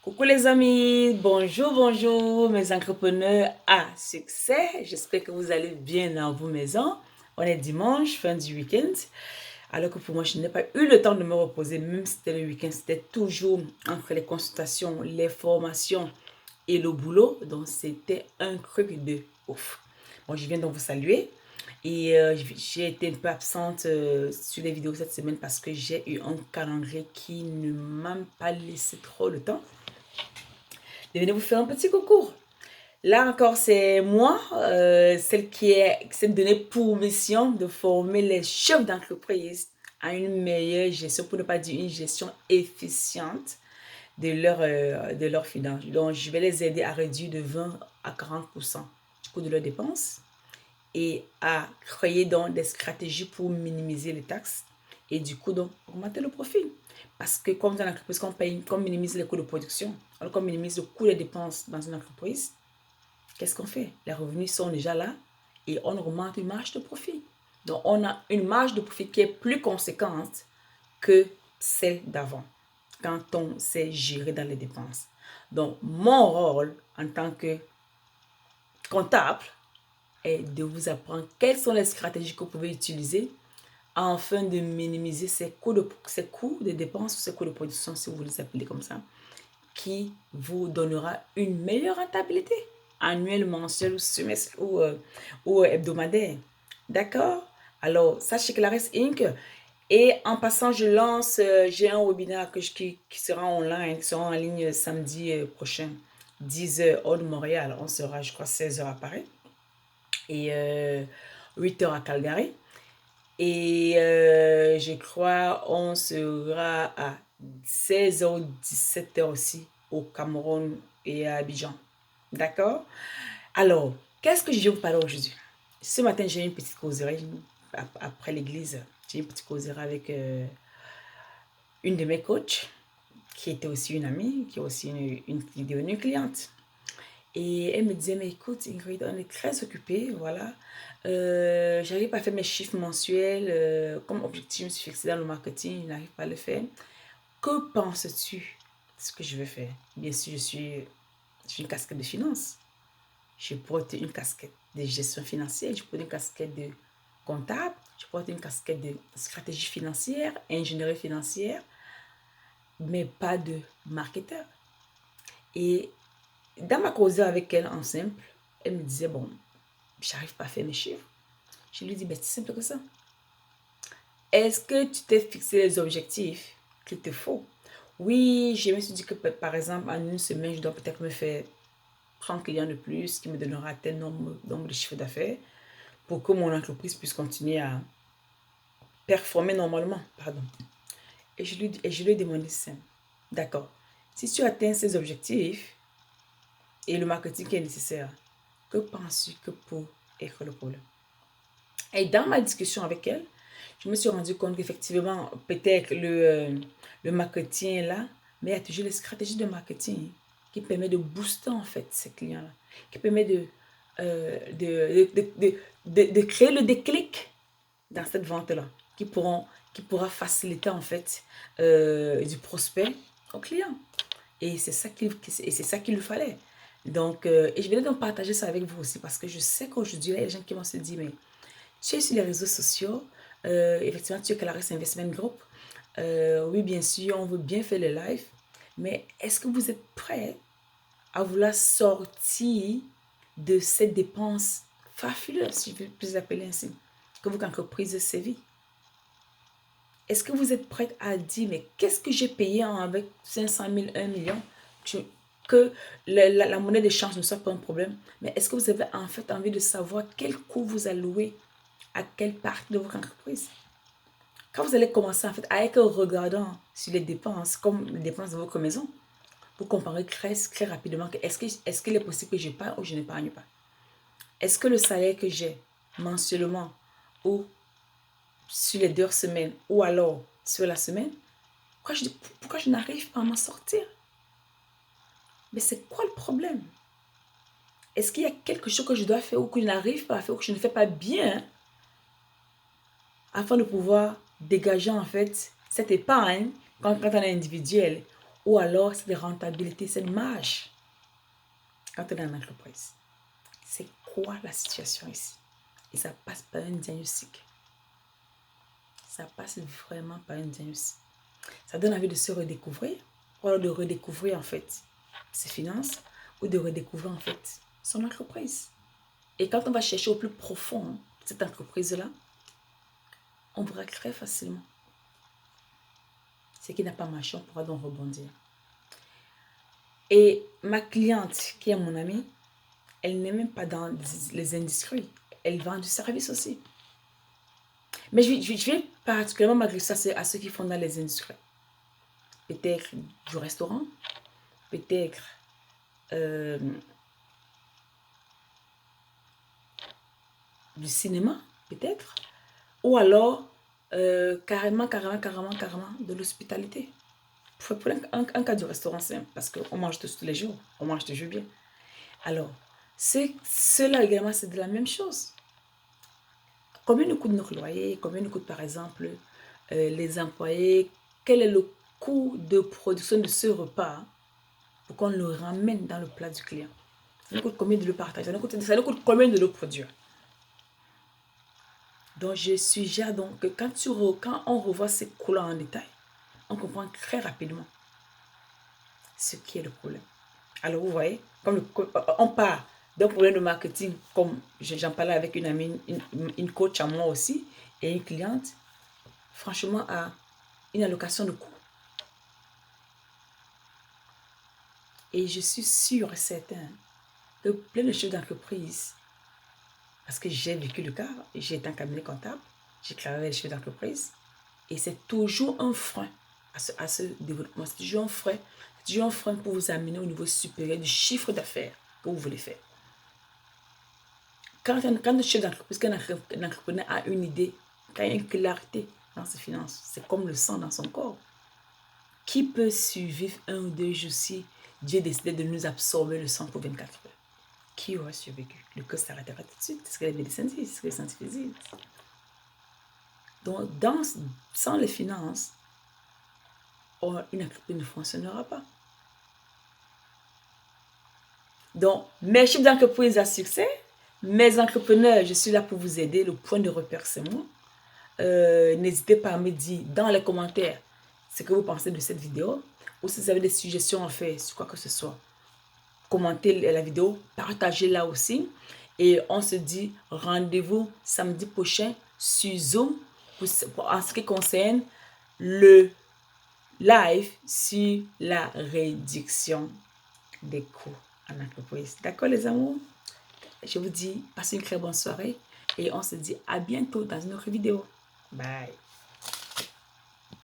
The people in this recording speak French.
Coucou les amis, bonjour mes entrepreneurs à succès. J'espère que vous allez bien dans vos maisons. On est dimanche, fin du week-end. Alors que pour moi, je n'ai pas eu le temps de me reposer, même si c'était le week-end. C'était toujours entre les consultations, les formations et le boulot. Donc c'était un truc de ouf. Bon, je viens donc vous saluer. Et j'ai été un peu absente sur les vidéos cette semaine parce que j'ai eu un calendrier qui ne m'a pas laissé trop le temps de venir vous faire un petit coucou. Là encore, c'est moi, celle qui s'est donnée pour mission de former les chefs d'entreprise à une meilleure gestion, pour ne pas dire une gestion efficiente de leurs finances. Donc, je vais les aider à réduire de 20 à 40% du coût de leurs dépenses et à créer donc des stratégies pour minimiser les taxes et du coup donc augmenter le profit. Parce que comme dans l'entreprise, qu'on minimise les coûts de production, alors qu'on minimise le coût des dépenses dans une entreprise, qu'est-ce qu'on fait? Les revenus sont déjà là et on augmente une marge de profit. Donc on a une marge de profit qui est plus conséquente que celle d'avant quand on sait gérer dans les dépenses. Donc mon rôle en tant que comptable est de vous apprendre quelles sont les stratégies que vous pouvez utiliser afin de minimiser ces coûts de dépenses ou ces coûts de production, si vous les appelez comme ça, qui vous donnera une meilleure rentabilité annuelle, mensuelle ou hebdomadaire. D'accord? Alors, sachez que la reste Inc. Et en passant, j'ai un webinaire qui sera online, qui sera en ligne samedi prochain, 10h hors de Montréal. On sera, je crois, 16h à Paris et 8h à Calgary. Et je crois on sera à 16h ou 17h aussi au Cameroun et à Abidjan. D'accord? Alors, qu'est-ce que je vais vous parler aujourd'hui? Ce matin, j'ai eu une petite causerie après l'église. J'ai eu une petite causerie avec une de mes coachs qui était aussi une amie, qui est aussi qui est devenue cliente. Et elle me disait, mais écoute, Ingrid, on est très occupés, voilà. J'arrive pas à faire mes chiffres mensuels. Comme objectif, je me suis fixé dans le marketing, je n'arrive pas à le faire. Que penses-tu de ce que je veux faire? Bien sûr, j'ai une casquette de finance. Je porte une casquette de gestion financière, je porte une casquette de comptable, je porte une casquette de stratégie financière, ingénierie financière, mais pas de marketeur. Et dans ma cause avec elle en simple, elle me disait, bon, j'arrive pas à faire mes chiffres. Je lui dis, ben, c'est simple que ça. Est-ce que tu t'es fixé les objectifs qu'il te faut? Oui, je me suis dit que par exemple, en une semaine, je dois peut-être me faire 30 clients de plus qui me donnera tel nombre de chiffres d'affaires pour que mon entreprise puisse continuer à performer normalement. Pardon. Et je lui ai demandé ça. D'accord. Si tu atteins ces objectifs et le marketing qui est nécessaire, que penses-tu que pour être le problème? Et dans ma discussion avec elle, je me suis rendu compte qu'effectivement, peut-être le marketing est là, mais il y a toujours les stratégies de marketing qui permettent de booster en fait ces clients-là, qui permettent de créer le déclic dans cette vente-là, qui pourra faciliter en fait du prospect au client. Et c'est ça qu'il lui fallait. Donc, et je vais donc partager ça avec vous aussi parce que je sais qu'aujourd'hui, il y a des gens qui vont se dire, mais tu es sur les réseaux sociaux, effectivement, tu es Clarisse Investment Group. Oui, bien sûr, on veut bien faire le live, mais est-ce que vous êtes prêt à vouloir sortir de cette dépense fabuleuse, si je peux l'appeler ainsi, que votre entreprise sévit? Est-ce que vous êtes prêt à dire, mais qu'est-ce que j'ai payé avec 500 000, 1 million? Que la monnaie d'échange ne soit pas un problème, mais est-ce que vous avez en fait envie de savoir quel coût vous allouez à quelle partie de votre entreprise? Quand vous allez commencer en fait à être regardant sur les dépenses, comme les dépenses de votre maison, vous comparez très rapidement que est-ce qu'il est possible que j'épargne ou je n'épargne pas? Est-ce que le salaire que j'ai mensuellement ou sur les 2 semaines ou alors sur la semaine, pourquoi je n'arrive pas à m'en sortir? Mais c'est quoi le problème? Est-ce qu'il y a quelque chose que je dois faire ou que je n'arrive pas à faire ou que je ne fais pas bien afin de pouvoir dégager en fait cette épargne quand on est individuel Ou alors, c'est de rentabilité, c'est de marge. Quand on est en entreprise, c'est quoi la situation ici? Et ça passe par un diagnostic. Ça passe vraiment par un diagnostic. Ça donne envie de se redécouvrir, ou alors de redécouvrir en fait ses finances, ou de redécouvrir en fait son entreprise. Et quand on va chercher au plus profond de cette entreprise-là, on verra très facilement. Ce qui n'a pas marché, on pourra donc rebondir. Et ma cliente, qui est mon amie, elle n'est même pas dans les industries. Elle vend du service aussi. Mais je vais particulièrement m'adresser à ceux qui font dans les industries. Peut-être du restaurant, peut-être du cinéma, peut-être. Ou alors, carrément de l'hospitalité. Pour un cas du restaurant, c'est parce qu'on mange tous les jours. On mange toujours bien. Alors, ceux-là également, c'est de la même chose. Combien nous coûte notre loyer? Combien nous coûte, par exemple, les employés? Quel est le coût de production de ce repas pour qu'on le ramène dans le plat du client? Ça nous coûte combien de le partager? Ça nous coûte combien de le produire? Donc, je suggère donc que quand on revoit ces coûts-là en détail, on comprend très rapidement ce qui est le problème. Alors, vous voyez, comme on part d'un problème de marketing, comme j'en parlais avec une amie, une coach à moi aussi, et une cliente, franchement, à une allocation de coûts. Et je suis sûre et certain que plein de chefs d'entreprise, parce que j'ai vécu le cas, j'ai été en cabinet comptable, j'ai travaillé avec les chefs d'entreprise, et c'est toujours un frein à ce développement. C'est toujours un frein pour vous amener au niveau supérieur du chiffre d'affaires que vous voulez faire. Quand le chef d'entreprise, quand un entrepreneur a une idée, quand il y a une clarté dans ses finances, c'est comme le sang dans son corps. Qui peut survivre 1 ou 2 jours si Dieu décidait de nous absorber le sang pour 24 heures? Qui aurait survécu? Le cœur s'arrêtera tout de suite. C'est ce que les médecins disent, c'est ce que les scientifiques disent. Donc, sans les finances, une entreprise ne fonctionnera pas. Donc, mes chefs d'entreprise à succès, mes entrepreneurs, je suis là pour vous aider. Le point de repère, c'est moi. N'hésitez pas à me dire dans les commentaires ce que vous pensez de cette vidéo. Ou si vous avez des suggestions à faire sur quoi que ce soit, commentez la vidéo, partagez-la aussi. Et on se dit rendez-vous samedi prochain sur Zoom en ce qui concerne le live sur la réduction des coûts en entreprise. D'accord les amours? Je vous dis, passez une très bonne soirée et on se dit à bientôt dans une autre vidéo. Bye!